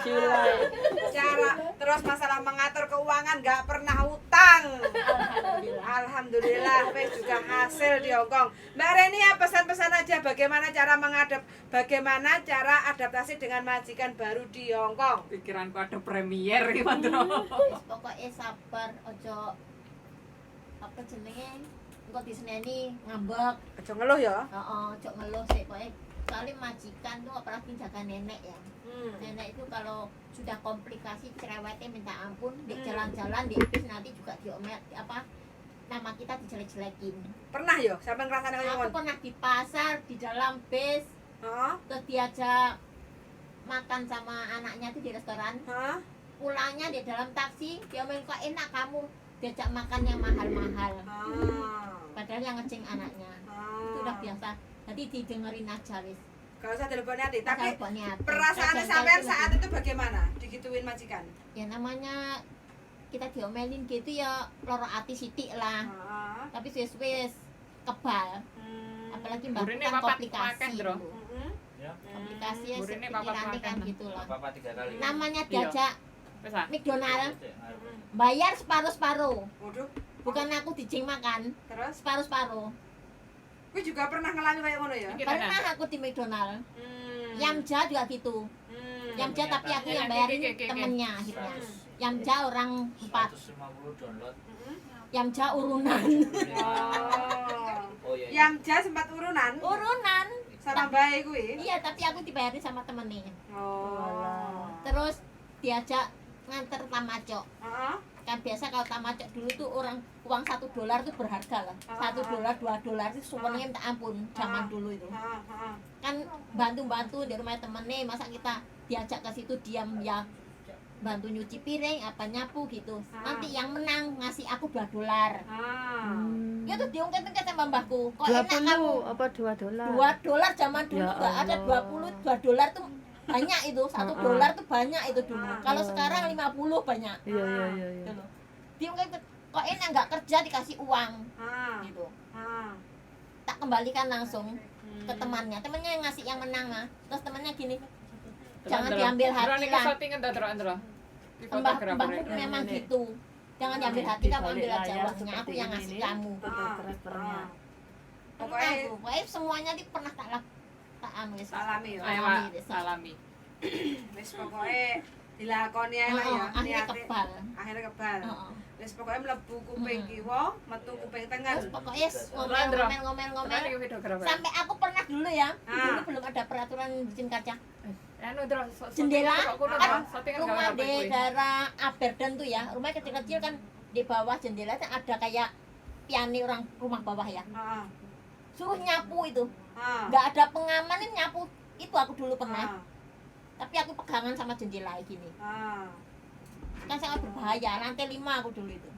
Cara terus masalah mengatur keuangan nggak pernah utang. Alhamdulillah, wes juga hasil di Hongkong. Mbak Reni ya pesan-pesan aja bagaimana cara adaptasi dengan majikan baru di Hongkong. Pikiranku ada premier gimana. Wis pokoknya sabar ojo apa jenenge engko diseneni ngambek. Aja ngeluh ya. Heeh, ojo ngeluh sih pokoknya soalnya majikan tuh apalagi jaga nenek ya. Nenek itu kalau sudah komplikasi cerewetnya minta ampun di jalan-jalan di bis nanti juga diomel apa nama kita dijelek-jelekin. Pernah ya sampai ngerasain kayak Aku ngono. pernah di pasar di dalam bis Heeh. terus diajak makan sama anaknya tuh di restoran. Hah? Pulangnya di dalam taksi dia main kok enak kamu diajak makan yang mahal-mahal. Padahal yang ngeceng anaknya. Itu udah biasa. Jadi didengerin aja wis. Gak usah telepon hati, tapi Asal pokoknya hati. perasaannya Asal sampean itu saat lagi. itu bagaimana? Digituin majikan? Ya namanya kita diomelin gitu ya loro ati sithik lah. Heeh. Tapi wis kebal. Apalagi mbak Burine kan papat komplikasi. makan, Bro. Bu. Heeh. Ya, Komplikasi ya Burine papat pikirannya kan makan. gitu lah. apa 3 kali. Namanya Iya. diajak Wis ah. McDonald bayar separuh-separuh. Waduh, Bukan aku dijing makan, terus separuh-separuh. gue juga pernah ngalami kayak ngono ya. Iki Pernah tenan. aku di McDonald. Hmm. Yamja juga gitu. Yamja tapi aku yang bayarin temennya akhirnya. Yamja orang 4, 150 download. Yamja urunan. Oh. Oh iya. Yamja sempat urunan Urunan. sama bae kuwi. Iya, tapi aku dibayarin sama temennya. Oh. Terus diajak nganter tamacok. Heeh. Kan biasa kalau tamacok dulu tuh uang $1 tuh berharga lah. $1, $2 itu semuanya minta ampun zaman dulu itu. Heeh. Kan bantu-bantu di rumah temennya, masa kita diajak ke situ diam ya bantu nyuci piring apa nyapu gitu. Nanti yang menang ngasih aku $2. Ya tuh diungkit-ungkit sama mbahku. Kok enak kamu? 20 apa $2? $2 zaman dulu Ya nggak ada Allah. 2 $2 tuh banyak itu. $1 tuh banyak itu dulu. Kalau Iya. sekarang 50 banyak. Iya iya iya. Gitu loh. Diungkit kok enak nggak kerja dikasih uang gitu. Tak kembalikan langsung ke temannya. Temannya yang ngasih yang menang mah. Terus temannya gini, jangan diambil hati lah. Shooting entar terus. Mbahku memang gitu. Jangan diambil hati, kamu ambil aja Layar uangnya. Aku seperti yang ini ngasih nih. kamu. Fotografernya. Pokoknya Pokoknya semuanya di pernah tak anu wis. alami ya. Ayo, Alami, Pak. wis. Alami. Wis pokoknya dilakoni ae lah ya. Akhirnya Niate. kebal. Akhirnya kebal. Heeh. Wis pokoknya mlebu kuping kiwa, metu kuping tengen. Terus pokoknya Landro. ngomel-ngomel. Tenan iki videografer. Sampai aku pernah dulu ya, Ah. dulu belum ada peraturan bikin kaca. Anu terus Jendela kan kan rumah di daerah Aberdan tuh ya, rumah kecil-kecil kan di bawah jendela tuh ada kayak piani orang rumah bawah ya. Heeh. suruh nyapu itu. Ah. Nggak ada pengaman ini nyapu. Itu aku dulu pernah. Ah. Tapi aku pegangan sama jendela gini. Ah. Kan sangat berbahaya. Lantai 5 aku dulu itu.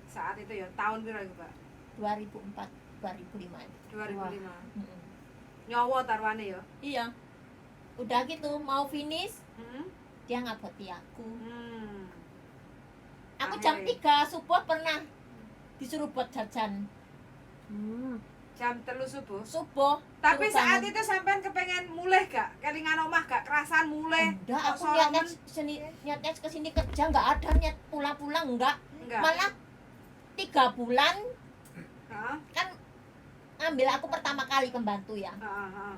Saat itu ya tahun berapa itu, Pak? 2004, 2005. 2005. Mm-mm. Nyawa taruhane ya. Iya. Udah gitu mau finish, Hmm. dia ngaboti aku. Hmm. Aku jam Akhirnya. 3 subuh pernah disuruh buat jajan. Jam 3 subuh. Subuh. Tapi suruh saat bangun. itu sampean kepengen mulai gak? Kelingan omah gak kerasan mulai? Enggak, Kok aku niatnya Solomon? niatnya kesini kerja nggak ada niat pulang-pulang enggak. Enggak. Malah 3 bulan Hah? kan ambil aku pertama kali pembantu ya. Heeh.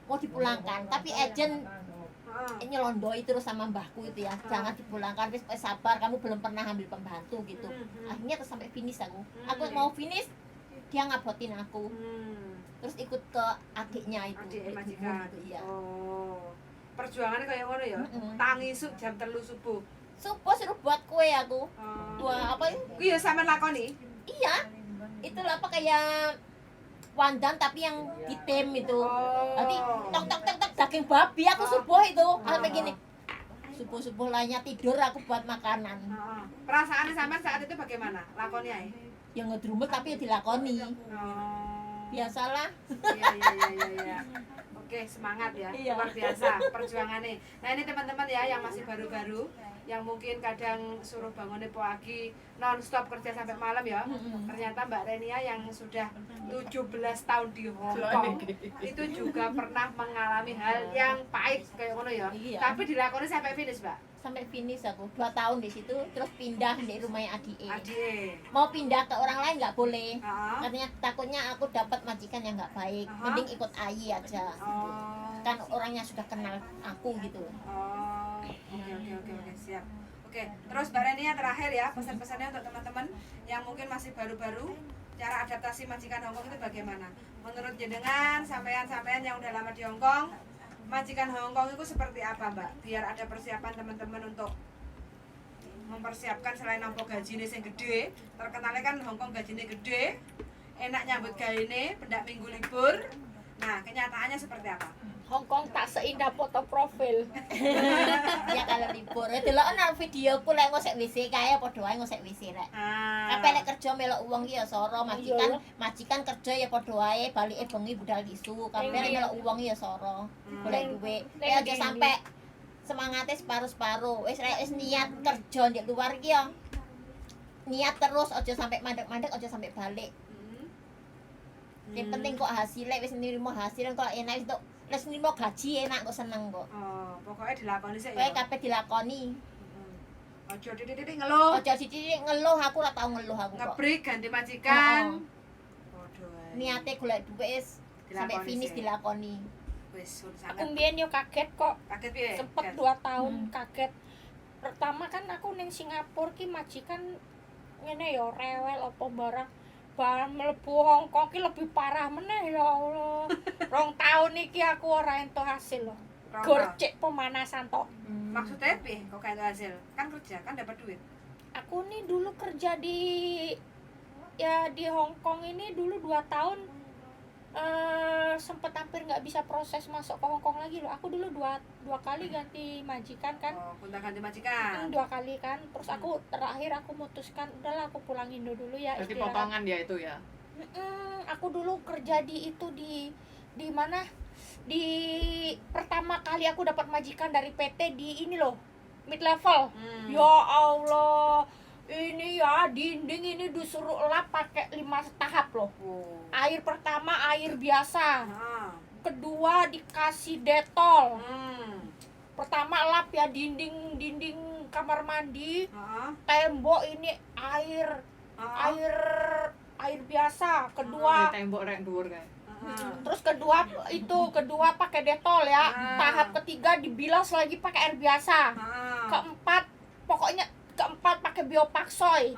Mau dipulangkan, tapi agent Heeh. nyelondoi terus sama mbahku itu ya. Jangan dipulangkan, wis sabar, kamu belum pernah ambil pembantu gitu. Akhirnya terus sampai finish aku. Aku mau finish, dia ngabotin aku. Terus ikut ke adiknya itu. Adik Ibu majikan. itu, iya. Oh. Perjuangannya kayak ngono ya. Mm-mm. Tangi isuk jam 3 subuh. Subuh suruh buat kue aku. Oh. Dua apa ya? Kuwi ya sampean lakoni? Iya. Itu apa kayak wandan tapi yang ditem itu. Oh. Nanti tok tok tok tok daging babi aku subuh itu. Sampai gini. Subuh-subuh lainnya tidur aku buat makanan. Heeh. Perasaannya sampean saat itu bagaimana? Lakoni ae. Yang ngedrumel tapi ya dilakoni. Oh. Biasalah. Iya. Oke, semangat ya. Iya. Luar biasa perjuangannya. Nah, ini teman-teman ya yang masih baru-baru, yang mungkin kadang suruh bangunnya pagi non-stop kerja sampai malam ya. Ternyata Mbak Renia yang sudah 17 tahun di Hong Kong itu juga pernah mengalami hal yang pahit kayak ngono ya. Iya. Tapi dilakoni sampai finish, Mbak. Sampai finish aku 2 tahun di situ, terus pindah di rumahnya adik. Adie. Mau pindah ke orang lain nggak boleh. Heeh. Katanya takutnya aku dapat majikan yang nggak baik. Aha. Mending ikut Ayi aja. Oh. Kan orangnya sudah kenal aku gitu. Oh, oke, siap. Oke, terus Mbak Renia terakhir ya, pesan-pesannya untuk teman-teman yang mungkin masih baru-baru, cara adaptasi majikan Hongkong itu bagaimana? Menurut jenengan, sampean-sampean yang udah lama di Hongkong, majikan Hongkong itu seperti apa, Mbak? Biar ada persiapan teman-teman untuk mempersiapkan selain nampo gajinya yang gede, terkenalnya kan Hongkong gajinya gede, enak nyambut gajinya, pendak minggu libur. Nah, kenyataannya seperti apa? Hongkong tak seindah foto profil. Ya kalau libur itu lo ana videoku lek ngosek WC kaya padha wae ngosek WC rek. Kabeh lek kerja melok uang ya soro majikan kerja ya padha wae balike bengi budal isu. Kabeh lek melok uang ya soro. Golek duit. Ya aja sampai semangatnya separuh-separuh. Wis niat kerja di luar iki ya. Niat terus aja sampai mandek-mandek aja sampai balik. Yang penting kok hasilnya wis nirimo hasil kok enak itu. Les nirimo gaji enak kok seneng kok. Oh, pokoknya dilakoni sih Kowe ya. kabeh dilakoni. Ojo titik-titik ngeluh, Ojo sithik ngeluh aku ora tau ngeluh aku kok. ngebreak ganti majikan. Oh. Waduh. Niate golek duit wis sampai Dilakoni finish sih. dilakoni. Wis sun Aku sangat. mbiyen yo kaget kok. Kaget piye? Sempet Gas. 2 tahun kaget. Pertama kan aku ning Singapura ki majikan ngene yo rewel apa barang. Bar mlebu Hongkong ki lebih parah meneh ya Allah. 2 tahun iki aku ora entuk hasil loh. Rongga. Gorcek pemanasan tok. Maksudnya piye kok kayak hasil? Kan kerja, kan dapat duit. Aku nih dulu kerja di Hongkong ini dulu 2 tahun sempet hampir nggak bisa proses masuk ke Hongkong lagi loh. Aku dulu dua kali ganti majikan kan. Oh, gonta ganti majikan. 2 kali kan. Terus aku terakhir aku mutuskan udahlah aku pulang Indo dulu ya. Berarti istirahat. potongan dia itu ya. Aku dulu kerja di mana? Di pertama kali aku dapat majikan dari PT di ini loh, mid level. Ya Allah, ini ya dinding ini disuruh lap pakai 5 tahap loh. Oh. Air pertama air biasa, Ah. kedua dikasih detol. Pertama Pertama lap ya dinding kamar mandi, Heeh. tembok ini air biasa. Kedua Di tembok rek dhuwur kae. terus kedua pakai detol ya. Ah. Tahap ketiga dibilas lagi pakai air biasa. Keempat pakai biopaxoy.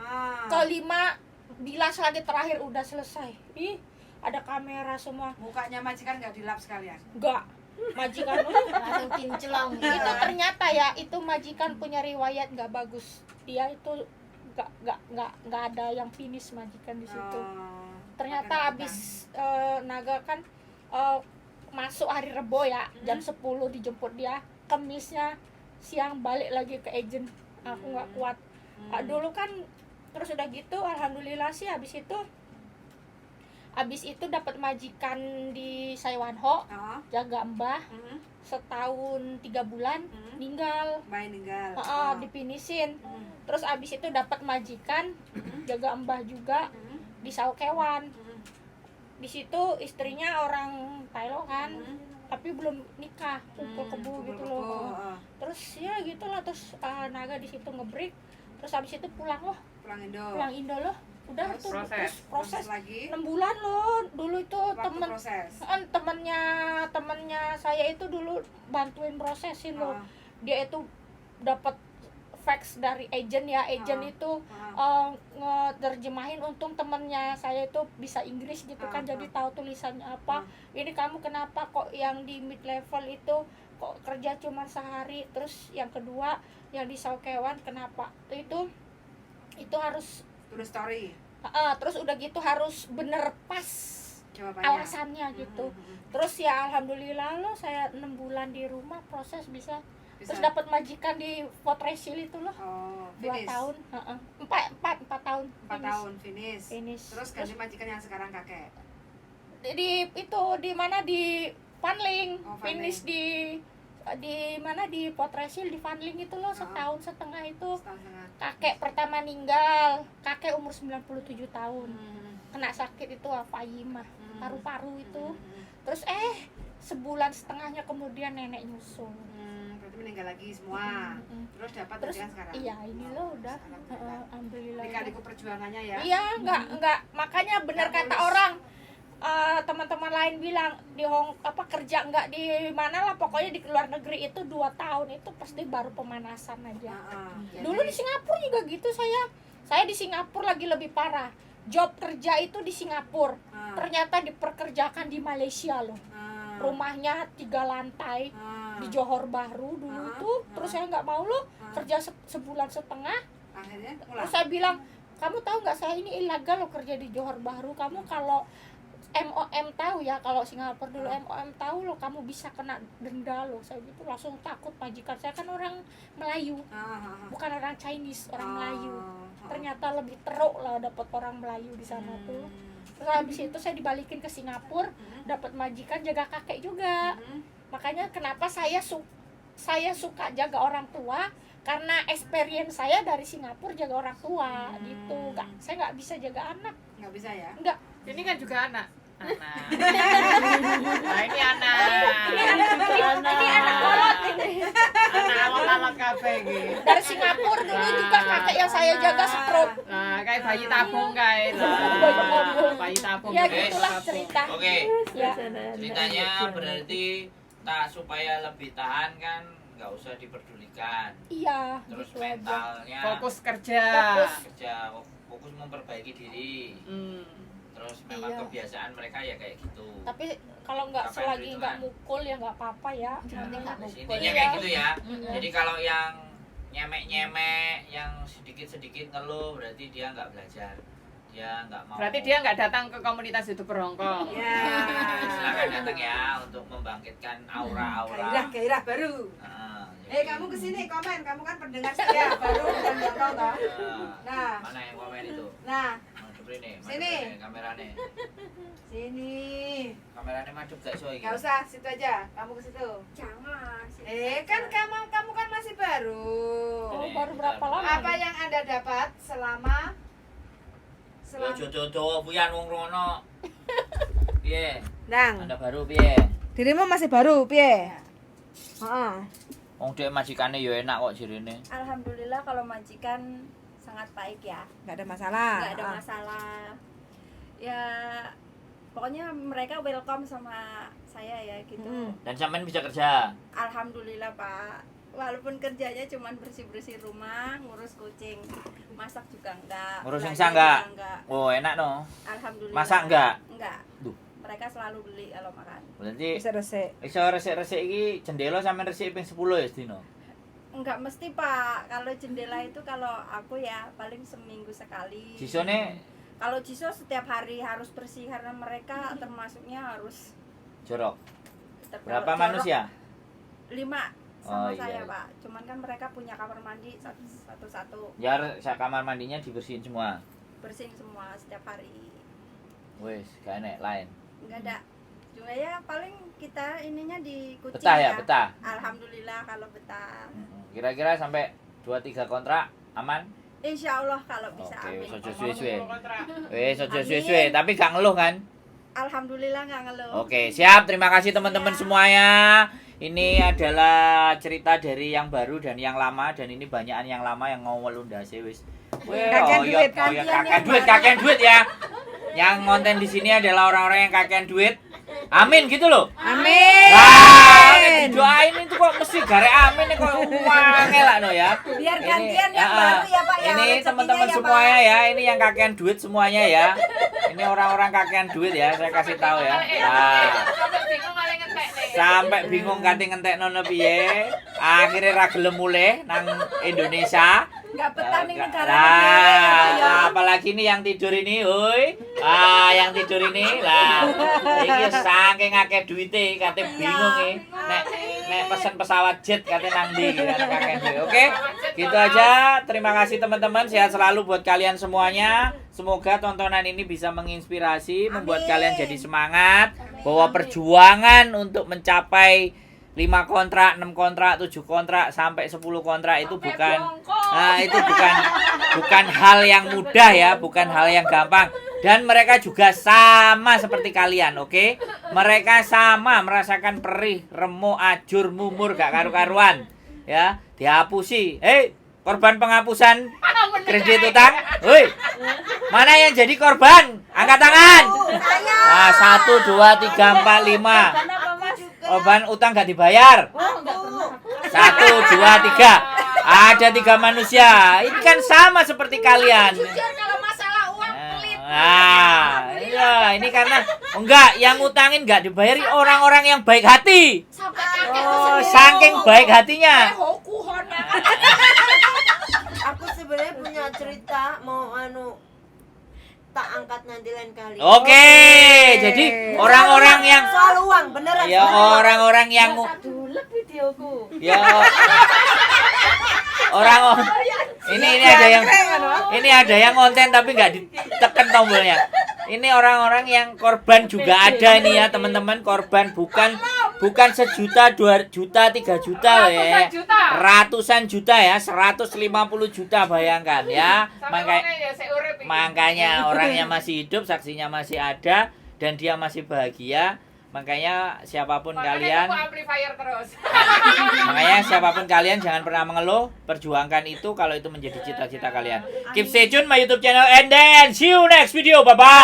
Kelima bilas lagi, terakhir udah selesai. Ih, ada kamera semua. Mukanya majikan nggak dilap sekalian. Enggak. Majikan Langsung kinclong. itu ternyata ya itu majikan punya riwayat nggak bagus. Dia itu nggak ada yang finish majikan di situ. Oh. ternyata Pakai habis Naga kan masuk hari Rebo ya, jam 10 dijemput dia, Kemisnya siang balik lagi ke agent. Aku nggak kuat. Dulu kan terus udah gitu alhamdulillah sih habis itu dapat majikan di Saiwanho, jaga mbah setahun 3 bulan, meninggal. Dipinisin. Terus abis itu dapat majikan jaga mbah juga di Saukewan. Di situ istrinya orang Thailand kan, tapi belum nikah, kumpul kebo gitu loh. Terus ya gitulah, terus Naga di situ ngebreak. Terus abis itu pulang pulang Indo loh. Udah tuh proses lagi 6 bulan loh. Dulu itu proses. temennya saya itu dulu bantuin prosesin loh. Dia itu dapat fax dari agent ya, agent itu ngeterjemahin. Untung temennya saya itu bisa Inggris gitu kan, jadi tahu tulisannya apa. Ini kamu kenapa kok yang di mid level itu kok kerja cuma sehari. Terus yang kedua yang di Saukewan kenapa itu harus True story. Terus udah gitu harus bener pas Jawabannya. alasannya gitu. Terus ya alhamdulillah loh, saya 6 bulan di rumah proses bisa. Terus dapat majikan di Fort Resil itu loh. 2 tahun, 4 tahun. 4 tahun finish. Finish. Terus ganti majikan yang sekarang kakek. Di mana di Fanling, Fanling. finish di mana di Fort Resil di Fanling itu loh, setahun setengah itu. Kakek pertama meninggal, kakek umur 97 tahun. Kena sakit itu Alzheimer, paru-paru itu. Terus sebulan setengahnya kemudian nenek nyusul. Berarti meninggal lagi semua. Terus dapat majikan sekarang. Iya, ini loh udah. Alhamdulillah. Lika-liku perjuangannya ya. Iya, enggak makanya benar kata orang. Teman-teman lain bilang kerja enggak di mana lah, pokoknya di luar negeri itu 2 tahun itu pasti baru pemanasan aja. Dulu di Singapura juga gitu, saya di Singapura lagi lebih parah. Job kerja itu di Singapura, ternyata diperkerjakan di Malaysia loh. Rumahnya 3 lantai di Johor Bahru dulu tuh. Terus saya nggak mau loh kerja sebulan setengah. Akhirnya Terus saya bilang, kamu tahu nggak saya ini ilegal loh kerja di Johor Bahru. Kamu kalau MOM tahu ya, kalau Singapura dulu MOM tahu loh, kamu bisa kena denda loh. Saya gitu langsung takut. Majikan saya kan orang Melayu, bukan orang Chinese, orang Melayu. Ternyata lebih teruk lah dapat orang Melayu di sana tuh. Terus habis itu saya dibalikin ke Singapura, dapat majikan jaga kakek juga. Makanya kenapa saya suka jaga orang tua, karena experience saya dari Singapura jaga orang tua gitu. Saya nggak bisa jaga anak. nggak bisa ya. Nggak. Ini kan juga anak. Nah ini anak. Ini anak kolot ini. Anak alat kafe gitu. Dari Singapura dulu juga kakek yang saya jaga stroke. Nah, kayak bayi tabung guys. Bayi tabung. Ya guys. gitulah cerita. Oke, Ya. ceritanya berarti supaya lebih tahan kan nggak usah diperdulikan. Iya. Terus Gitu aja. mentalnya Fokus kerja. fokus memperbaiki diri. Hmm. Terus memang Iya. kebiasaan mereka ya kayak gitu. Tapi kalau nggak Apa yang selagi nggak perhitungan? mukul ya nggak apa-apa ya. Yang penting nggak mukul. Intinya kayak gitu ya. Iya. Jadi kalau yang nyemek-nyemek, yang sedikit-sedikit ngeluh, berarti dia nggak belajar. Dia nggak mau. Berarti dia nggak datang ke komunitas YouTuber Hongkong. Ya. Silakan datang ya untuk membangkitkan aura-aura. Gairah baru. Kamu kesini komen, kamu kan pendengar setia baru bukan nonton toh. Nah. Mana yang komen itu? Nah, Maju nih, Sini. kamerane. sini. Kamerane maju gak iso iki. Gak usah, situ aja. Kamu ke situ. Jangan. Kan kamu kan masih baru. Oh, baru berapa lama? Apa yang Anda dapat selama Jojo buyan wong rono. Piye? Nang, Anda baru piye? dirimu masih baru, piye? Heeh. Wong dhek majikane ya enak kok jirine. Alhamdulillah kalau majikan sangat baik ya, Enggak ada masalah. nggak ada masalah. Ya pokoknya mereka welcome sama saya ya gitu. Dan sampean bisa kerja. Alhamdulillah Pak. Walaupun kerjanya cuma bersih-bersih rumah, ngurus kucing, masak juga enggak. Ngurus belanja singsa enggak? juga enggak. Oh, enak no. Alhamdulillah. Masak enggak? Enggak. Duh. Mereka selalu beli kalau makan. Berarti Bisa resik. iso resik-resik iki jendela sampean resik ping 10 ya sedino. Enggak mesti Pak. Kalau jendela itu kalau aku ya paling seminggu sekali. Sisone Kalau Jiso setiap hari harus bersih karena mereka termasuknya harus Jorok. terlalu Berapa jorok. manusia? 5 sama Oh, saya iya. Pak. Cuman kan mereka punya kamar mandi satu-satu, Ya kamar mandinya dibersihin semua. bersihin semua setiap hari. Wes, gak enek lain. Enggak ada. Cuma ya paling kita ininya di kucing Betah ya, betah. Alhamdulillah kalau betah. Kira-kira sampai 2-3 kontrak aman? Insya Allah kalau bisa. Oke, Amin. ojo suwe-suwe. Wes, ojo suwe-suwe, tapi gak ngeluh kan? Alhamdulillah nggak ngeluh. Oke, siap. Terima kasih teman-teman semuanya. Ini adalah cerita dari yang baru dan yang lama, dan ini banyakan yang lama yang ngomong lundase wis. Kakean duit, Kakean duit ya. Yang konten di sini adalah orang-orang yang kakean duit. Amin gitu loh. Amin. Nah, doain itu kok mesti garek amin kok wange lah no ya. Biar Ini, gantian yang ya, baru ya Pak ya. Ini rezekinya teman-teman ya, semuanya ya, ini yang kakean duit semuanya ya. Ini orang-orang kakean duit ya, saya kasih tahu ya. Nah, Sampai bingung kali ngetek nih. sampai bingung kate ngentekno piye. Akhirnya ra gelem mulih nang Indonesia. Enggak betah nih negara Nah, apalagi nih yang tidur ini, hoi. Yang tidur ini lah. Iki saking akeh duite, kate bingung nih. Nek pesen pesawat jet kate nang ndi kan kakek duit. Oke. Gitu aja. Terima kasih teman-teman. Sehat selalu buat kalian semuanya. Semoga tontonan ini bisa menginspirasi, membuat kalian jadi semangat bahwa perjuangan untuk mencapai 5 kontrak, 6 kontrak, 7 kontrak sampai 10 kontrak itu bukan bukan hal yang mudah ya, bukan hal yang gampang. Dan mereka juga sama seperti kalian, oke? Mereka sama merasakan perih, remuk, ajur, mumur gak karu-karuan. Ya, dihapusi. Korban penghapusan kredit utang. Woi. Mana yang jadi korban? Angkat tangan. Nah, 1 2 3 4 5. Korban utang gak dibayar. 1 2 3. Ada 3 manusia. Ini kan sama seperti kalian. Jujur kalau masalah uang pelit. Nah, iya, ini karena enggak yang ngutangin enggak dibayari orang-orang yang baik hati. Sampai kakek Oh, saking baik hatinya. hokuhon ya kan. Aku sebenarnya punya cerita mau tak angkat nanti lain kali. Oke, jadi orang-orang yang Soal uang beneran. ya orang-orang yang Dulu videoku. ya orang ini ada yang konten tapi nggak ditekan tombolnya. Ini orang-orang yang korban juga ada nih ya teman-teman, korban bukan sejuta, 2 juta, 3 juta ya. Ratusan juta ya, 150 juta bayangkan ya. Makanya orangnya masih hidup, saksinya masih ada dan dia masih bahagia. Makanya siapapun kalian Makanya siapapun kalian jangan pernah mengeluh, perjuangkan itu kalau itu menjadi cita-cita kalian. Keep stay tune my YouTube channel and then see you next video. Bye bye.